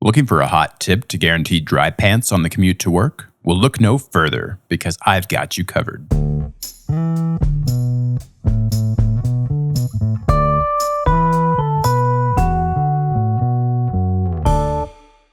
Looking for a hot tip to guarantee dry pants on the commute to work? Well, look no further because I've got you covered.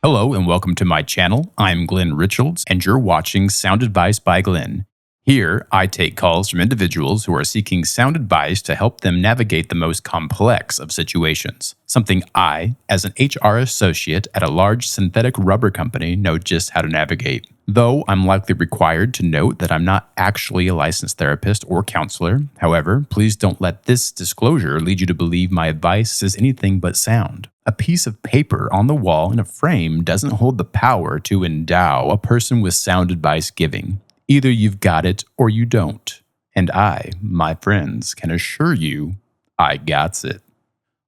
Hello and welcome to my channel. I'm Glen Richards and you're watching Sound Advice by Glen. Here, I take calls from individuals who are seeking sound advice to help them navigate the most complex of situations. Something I, as an HR associate at a large synthetic rubber company, know just how to navigate. Though I'm likely required to note that I'm not actually a licensed therapist or counselor. However, please don't let this disclosure lead you to believe my advice is anything but sound. A piece of paper on the wall in a frame doesn't hold the power to endow a person with sound advice giving. Either you've got it or you don't. And I, my friends, can assure you, I gots it.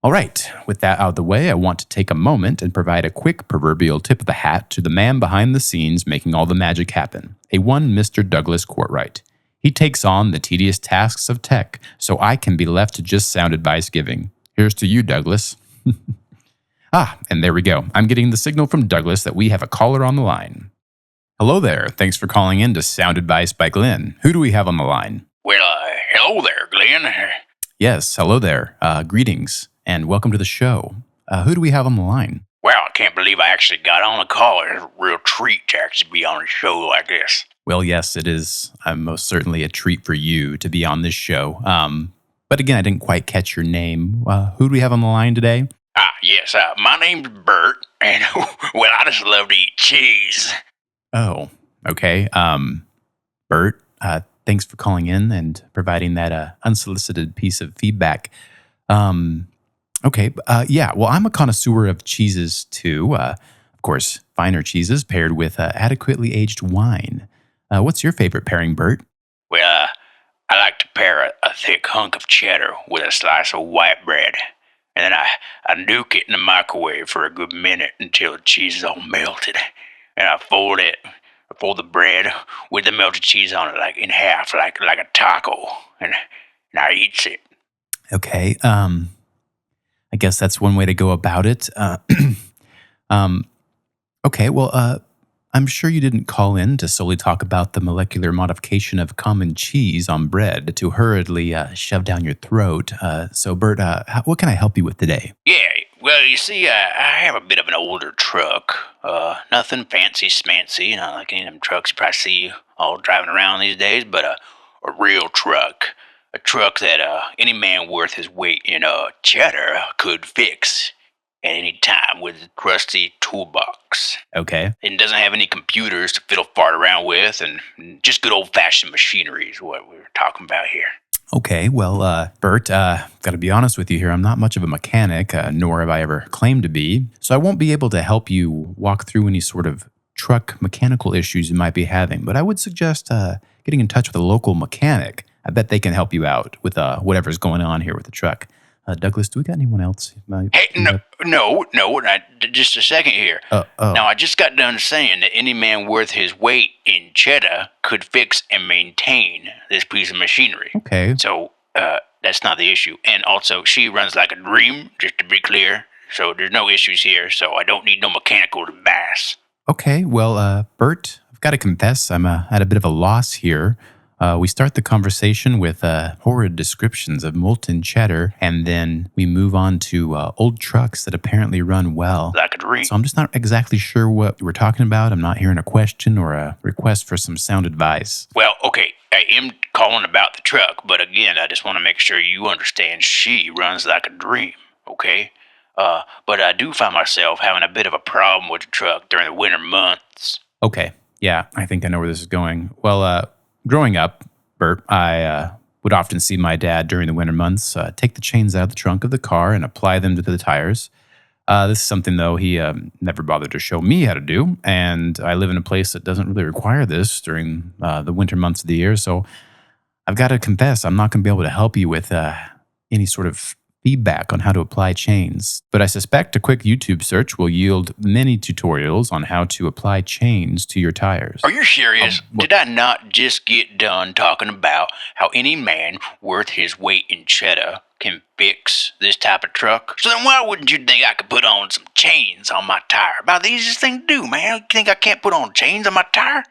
All right, with that out of the way, I want to take a moment and provide a quick proverbial tip of the hat to the man behind the scenes making all the magic happen, a one Mr. Douglas Courtwright. He takes on the tedious tasks of tech, so I can be left to just sound advice giving. Here's to you, Douglas. And there we go. I'm getting the signal from Douglas that we have a caller on the line. Hello there. Thanks for calling in to Sound Advice by Glen. Who do we have on the line? Well, hello there, Glen. Yes, hello there. Greetings and welcome to the show. Who do we have on the line? Well, I can't believe I actually got on a call. It's a real treat to actually be on a show like this. Well, yes, it is most certainly a treat for you to be on this show. But again, I didn't quite catch your name. Who do we have on the line today? Yes, my name's Bert, and, well, I just love to eat cheese. Oh, okay. Bert, thanks for calling in and providing that unsolicited piece of feedback. Okay, well, I'm a connoisseur of cheeses too. Of course, finer cheeses paired with adequately aged wine. What's your favorite pairing, Bert? Well, I like to pair a thick hunk of cheddar with a slice of white bread. And then I nuke it in the microwave for a good minute until the cheese is all melted. And I fold the bread with the melted cheese on it, like in half, like a taco, and I eats it. Okay, I guess that's one way to go about it. Okay, well, I'm sure you didn't call in to solely talk about the molecular modification of common cheese on bread to hurriedly shove down your throat. So, Bert, what can I help you with today? Yeah, well, you see, I have a bit of an older truck. Nothing fancy smancy, not like any of them trucks you probably see all driving around these days, but a real truck. A truck that any man worth his weight in cheddar could fix at any time with a crusty toolbox. Okay. It doesn't have any computers to fiddle fart around with, and just good old-fashioned machinery is what we're talking about here. Okay, well, Bert, got to be honest with you here. I'm not much of a mechanic, nor have I ever claimed to be. So I won't be able to help you walk through any sort of truck mechanical issues you might be having. But I would suggest getting in touch with a local mechanic. I bet they can help you out with whatever's going on here with the truck. Douglas, do we got anyone else? Hey, no, just a second here. Now, I just got done saying that any man worth his weight in cheddar could fix and maintain this piece of machinery. Okay. So, that's not the issue. And also, she runs like a dream, just to be clear. So there's no issues here, so I don't need no mechanical device. Okay, well, Bert, I've got to confess, I'm at a bit of a loss here. We start the conversation with horrid descriptions of molten cheddar, and then we move on to old trucks that apparently run well. Like a dream. So I'm just not exactly sure what we're talking about. I'm not hearing a question or a request for some sound advice. Well, okay, I am calling about the truck, but again, I just want to make sure you understand she runs like a dream, okay? But I do find myself having a bit of a problem with the truck during the winter months. Okay, yeah, I think I know where this is going. Well, growing up, Bert, I would often see my dad during the winter months take the chains out of the trunk of the car and apply them to the tires. This is something, though, he never bothered to show me how to do, and I live in a place that doesn't really require this during the winter months of the year, so I've got to confess, I'm not going to be able to help you with any sort of feedback on how to apply chains. But I suspect a quick YouTube search will yield many tutorials on how to apply chains to your tires. Are you serious? Did I not just get done talking about how any man worth his weight in cheddar can fix this type of truck. So then why wouldn't you think I could put on some chains on my tire? About the easiest thing to do, man. You think I can't put on chains on my tire?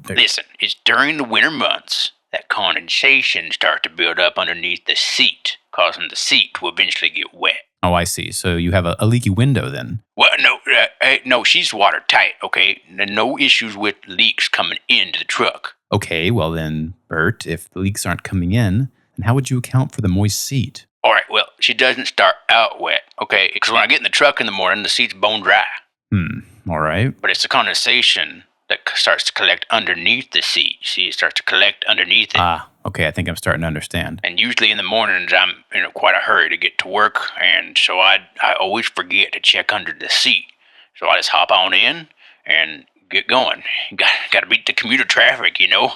Listen, it's during the winter months that condensation starts to build up underneath the seat, causing the seat to eventually get wet. Oh, I see. So you have a leaky window then. Well, no, she's watertight, okay? No issues with leaks coming into the truck. Okay, well then, Bert, if the leaks aren't coming in, then how would you account for the moist seat? All right, well, she doesn't start out wet, okay? Because when I get in the truck in the morning, the seat's bone dry. All right. But it's the condensation that starts to collect underneath the seat. See, it starts to collect underneath it. Okay, I think I'm starting to understand. And usually in the mornings, I'm in quite a hurry to get to work, and so I always forget to check under the seat. So I just hop on in and get going. Got to beat the commuter traffic, you know?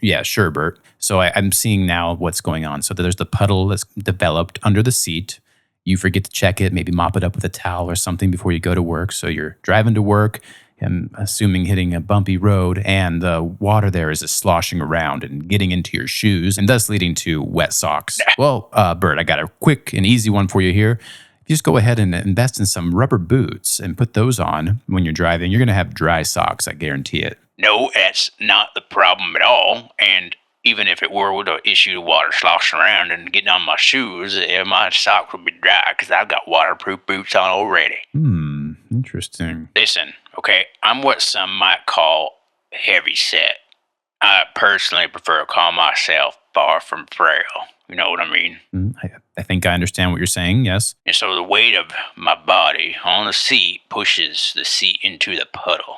Yeah, sure, Bert. So I'm seeing now what's going on. So there's the puddle that's developed under the seat. You forget to check it, maybe mop it up with a towel or something before you go to work. So you're driving to work, I'm assuming hitting a bumpy road, and the water there is just sloshing around and getting into your shoes and thus leading to wet socks. Well, Bert, I got a quick and easy one for you here. If you just go ahead and invest in some rubber boots and put those on when you're driving, you're going to have dry socks, I guarantee it. No, that's not the problem at all. And even if it were with the issue of water sloshing around and getting on my shoes, my socks would be dry because I've got waterproof boots on already. Interesting. Listen, okay, I'm what some might call heavy set. I personally prefer to call myself far from frail. You know what I mean? I think I understand what you're saying, yes. And so the weight of my body on the seat pushes the seat into the puddle.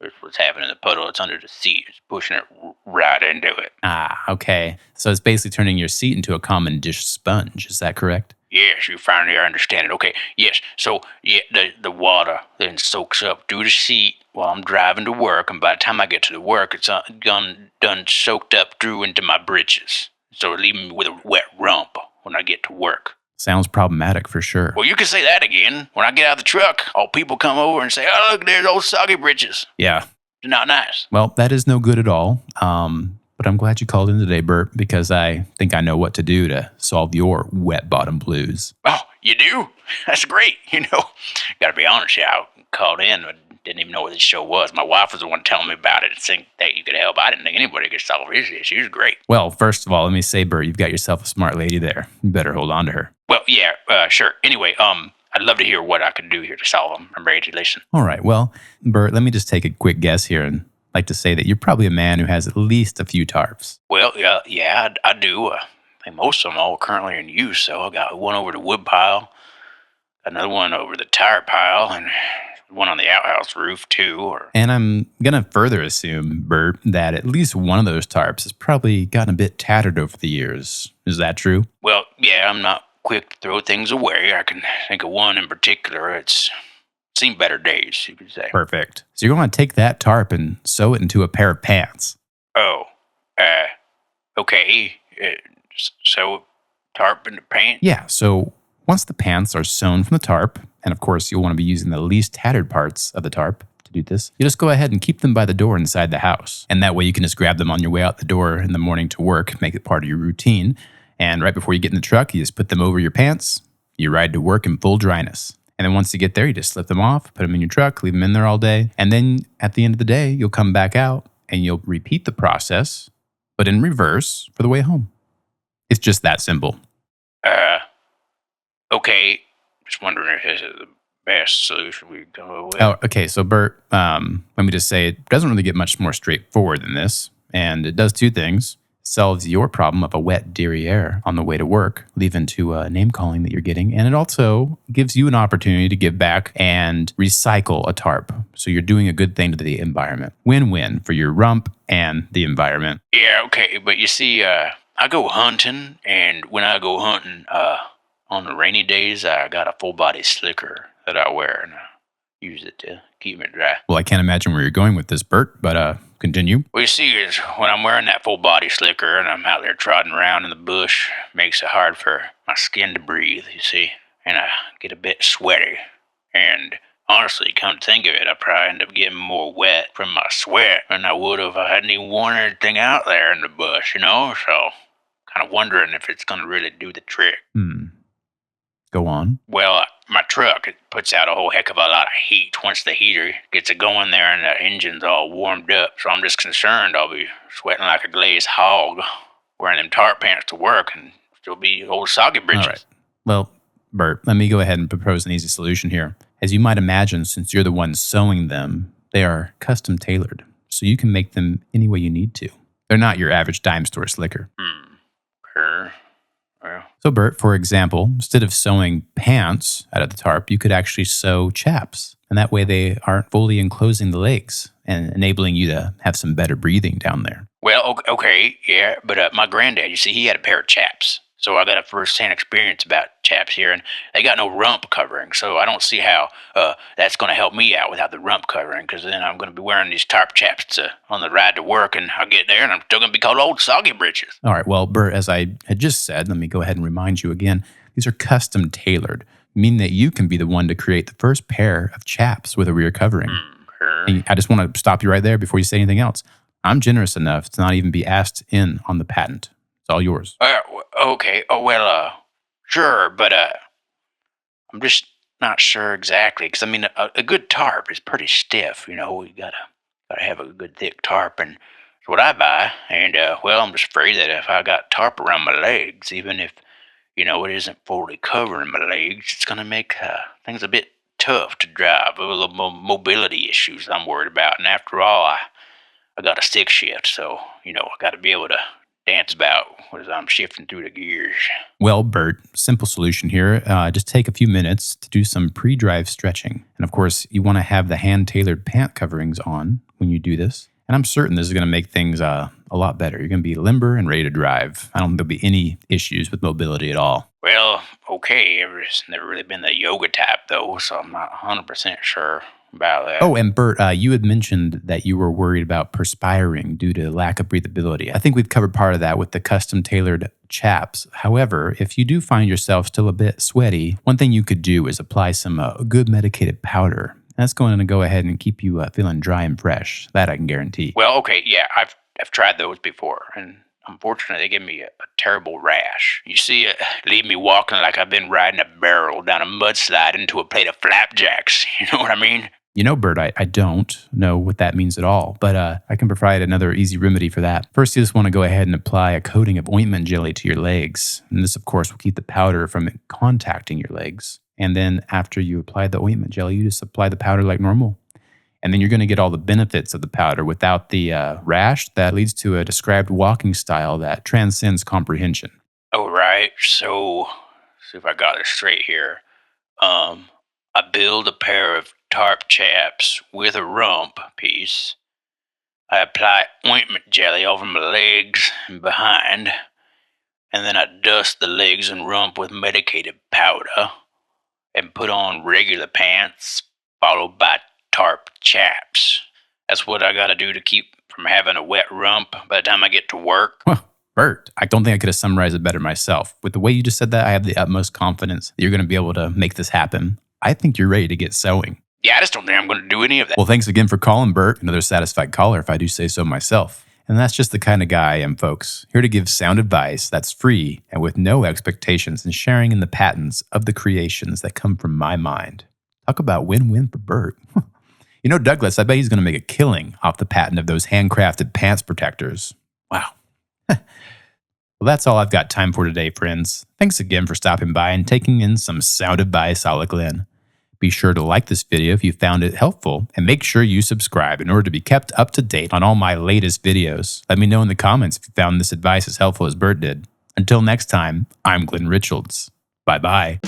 That's what's happening in the puddle. It's under the seat. It's pushing it right into it. Okay. So it's basically turning your seat into a common dish sponge. Is that correct? Yes, you finally understand it. Okay, yes. So, yeah, the water then soaks up through the seat while I'm driving to work, and by the time I get to the work, it's done soaked up through into my britches. So it leaves me with a wet rump when I get to work. Sounds problematic for sure. Well, you can say that again. When I get out of the truck, all people come over and say, "Oh, look, there's old soggy britches." Yeah. It's not nice. Well, that is no good at all. But I'm glad you called in today, Bert, because I think I know what to do to solve your wet bottom blues. Oh, you do? That's great. You know, got to be honest, yeah, I called in. I didn't even know what this show was. My wife was the one telling me about it and saying that you could help. I didn't think anybody could solve this issue. She was great. Well, first of all, let me say, Bert, you've got yourself a smart lady there. You better hold on to her. Well, yeah, sure. Anyway, I'd love to hear what I could do here to solve them. I'm ready to listen. All right. Well, Bert, let me just take a quick guess here and like to say that you're probably a man who has at least a few tarps. Well, yeah, I do. I think most of them all currently in use. So I got one over the wood pile, another one over the tire pile, and one on the outhouse roof too. And I'm going to further assume, Bert, that at least one of those tarps has probably gotten a bit tattered over the years. Is that true? Well, yeah, I'm not quick to throw things away. I can think of one in particular. It's seen better days, you could say. Perfect. So you're going to take that tarp and sew it into a pair of pants. Oh, okay. So tarp in the pants? Yeah, so once the pants are sewn from the tarp, and of course you'll want to be using the least tattered parts of the tarp to do this, you just go ahead and keep them by the door inside the house. And that way you can just grab them on your way out the door in the morning to work, make it part of your routine. And right before you get in the truck, you just put them over your pants, you ride to work in full dryness. And then once you get there, you just slip them off, put them in your truck, leave them in there all day. And then at the end of the day, you'll come back out and you'll repeat the process, but in reverse for the way home. It's just that simple. Okay. Just wondering if this is the best solution we can come up with. Oh, okay. So Bert, let me just say it doesn't really get much more straightforward than this. And it does two things. Solves your problem of a wet derriere on the way to work, leaving to name calling that you're getting. And it also gives you an opportunity to give back and recycle a tarp. So you're doing a good thing to the environment. Win-win for your rump and the environment. Yeah, okay. But you see, I go hunting, and when I go hunting, on the rainy days, I got a full body slicker that I wear, and I use it to keep it dry. Well, I can't imagine where you're going with this, Bert, but continue. Well, you see, is when I'm wearing that full body slicker and I'm out there trotting around in the bush, it makes it hard for my skin to breathe, you see, and I get a bit sweaty. And honestly, come to think of it, I probably end up getting more wet from my sweat than I would if I hadn't even worn anything out there in the bush, you know, so kind of wondering if it's going to really do the trick. Go on. Well, my truck, it puts out a whole heck of a lot of heat once the heater gets it going there and the engine's all warmed up. So I'm just concerned I'll be sweating like a glazed hog wearing them tarp pants to work and still be old soggy britches. All right. Well, Bert, let me go ahead and propose an easy solution here. As you might imagine, since you're the one sewing them, they are custom tailored, so you can make them any way you need to. They're not your average dime store slicker. Sure. Well, So, Bert, for example, instead of sewing pants out of the tarp, you could actually sew chaps. And that way they aren't fully enclosing the legs and enabling you to have some better breathing down there. well, okay, yeah, but my granddad, you see, he had a pair of chaps. So I got a first-hand experience about chaps here, and they got no rump covering. So I don't see how that's going to help me out without the rump covering, because then I'm going to be wearing these tarp chaps on the ride to work, and I'll get there, and I'm still going to be called old soggy britches. All right, well, Bert, as I had just said, let me go ahead and remind you again, these are custom tailored, meaning that you can be the one to create the first pair of chaps with a rear covering. Sure. And I just want to stop you right there before you say anything else. I'm generous enough to not even be asked in on the patent. It's all yours. Okay. Oh, well, sure, but I'm just not sure exactly, because I mean, a good tarp is pretty stiff. You know, you gotta have a good thick tarp, and it's what I buy. And well, I'm just afraid that if I got tarp around my legs, even if it isn't fully covering my legs, it's gonna make things a bit tough to drive. A little mobility issues I'm worried about, and after all, I got a stick shift, so I got to be able to dance about as I'm shifting through the gears. Well, Bert, simple solution here. Just take a few minutes to do some pre-drive stretching. And of course, you want to have the hand-tailored pant coverings on when you do this. And I'm certain this is going to make things a lot better. You're going to be limber and ready to drive. I don't think there'll be any issues with mobility at all. Well, okay, it's never really been the yoga type, though, so I'm not 100% sure about that. Oh, and Bert, you had mentioned that you were worried about perspiring due to lack of breathability. I think we've covered part of that with the custom-tailored chaps. However, if you do find yourself still a bit sweaty, one thing you could do is apply some good medicated powder. That's going to go ahead and keep you feeling dry and fresh. That I can guarantee. Well, okay, yeah, I've tried those before, and unfortunately, they give me a terrible rash. You see, it leave me walking like I've been riding a barrel down a mudslide into a plate of flapjacks. You know what I mean? You know, Bert, I don't know what that means at all, but I can provide another easy remedy for that. First, you just want to go ahead and apply a coating of ointment jelly to your legs. And this, of course, will keep the powder from contacting your legs. And then after you apply the ointment jelly, you just apply the powder like normal. And then you're going to get all the benefits of the powder without the rash that leads to a described walking style that transcends comprehension. All right, so see if I got this straight here. I build a pair of tarp chaps with a rump piece. I apply ointment jelly over my legs and behind, and then I dust the legs and rump with medicated powder and put on regular pants, followed by tarp chaps. That's what I gotta do to keep from having a wet rump by the time I get to work. Well, Bert, I don't think I could have summarized it better myself. With the way you just said that, I have the utmost confidence that you're going to be able to make this happen. I think you're ready to get sewing. Yeah, I just don't think I'm gonna do any of that. Well, thanks again for calling, Bert. Another satisfied caller, if I do say so myself. And that's just the kind of guy I am, folks. Here to give sound advice that's free and with no expectations and sharing in the patents of the creations that come from my mind. Talk about win-win for Bert. You know, Douglas, I bet he's going to make a killing off the patent of those handcrafted pants protectors. Wow. Well, that's all I've got time for today, friends. Thanks again for stopping by and taking in some sound advice a la Glen. Be sure to like this video if you found it helpful, and make sure you subscribe in order to be kept up to date on all my latest videos. Let me know in the comments if you found this advice as helpful as Bert did. Until next time, I'm Glen Richards. Bye-bye.